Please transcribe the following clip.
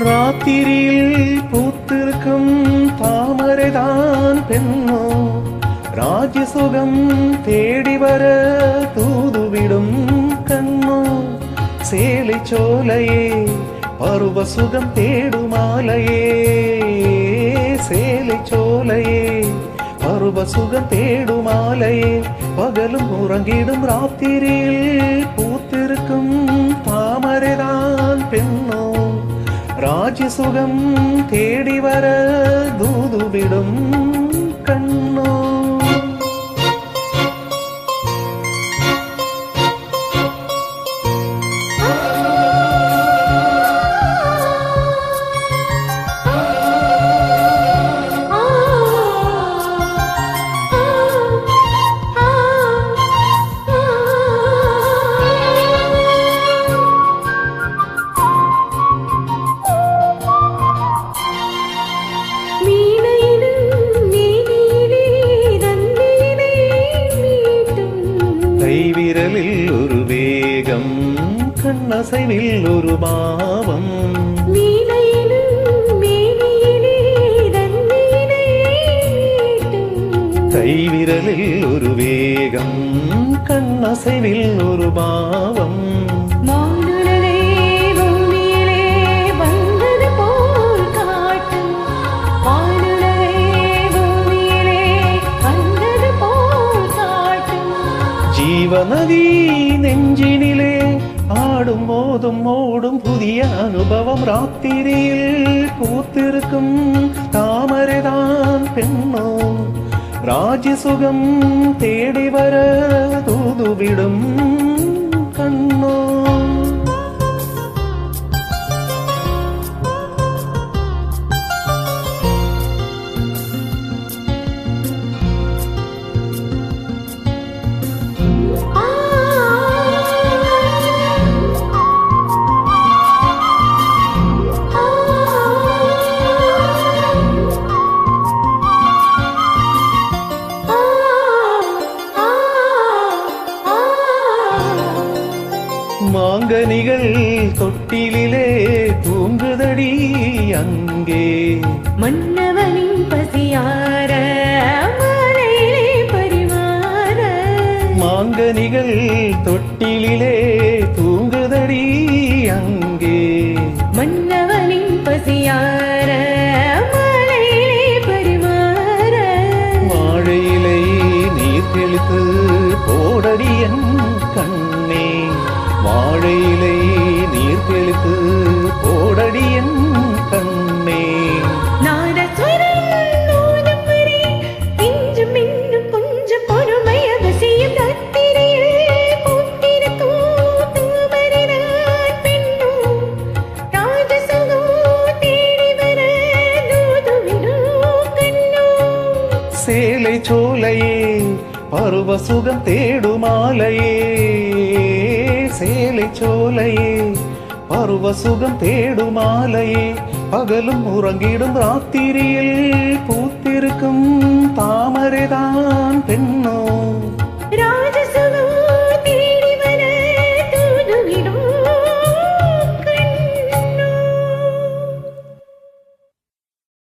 ராத்திரியில் பூத்திருக்கும் தாமரைதான் பெண்ணோ, ராஜசுகம் தேடி வர தூதுவிடும் கண்ணோ. சேலை சோலையே பருவ சுகம் தேடுமாலையே, சேலை சோலையே பருவ சுகம் தேடுமாலையே. பகலும் உறங்கிடும் ராத்திரியில் பூத்திருக்கும் தாமரைதான் பெண்ணோ, ராஜசுகம் தேடி வர தூதுவிடும் கண்ணோ. கைவிரலில் ஒரு வேகம், கண்ணசைவில் ஒரு பாவம், கைவிரலில் ஒரு வேகம், கண்ணசைவில் ஒரு பாவம். ஜீவநதி நெஞ்சினிலே ஆடும் போதும் ஓடும் புதிய அனுபவம். ராத்திரியில் பூத்திருக்கும் தாமரைதான் பெண்ணோ, ராஜசுகம் தேடி வர தூதுவிடும் கண்ணோ. மாங்கனிகள் தொட்டிலே தூங்குதடி அங்கே, மன்னவனின் பசியார மாலையிலே பரிமாற. மாங்கனிகள் தொட்டிலே தூங்குதடி அங்கே, மன்னவனின் பசியார மாலையிலே பரிமாற. வாழையிலை நீர் தெளித்து போடடி என் கண்ணே, வாழையிலை நீர் தெளித்து போடடி என் கண்ணே. நாதஸ்வரம் நூதம் வரை இன்றும் இன்னும் கொஞ்சம் பொறுமை அவசியம். ராத்திரியில் பூத்திருக்கும் தாமரைதான் பெண்ணோ, ராஜசுகம் தேடி வர தூதுவிடும் கண்ணோ. சேலை சோலையே பருவ சுகம் தேடுமாலையே, சேலை சோலையே பருவ சுகம் தேடுமாலையே. பகலும் உறங்கிடும் ராத்திரியில் பூத்திருக்கும் தாமரைதான் பெண்ணோ,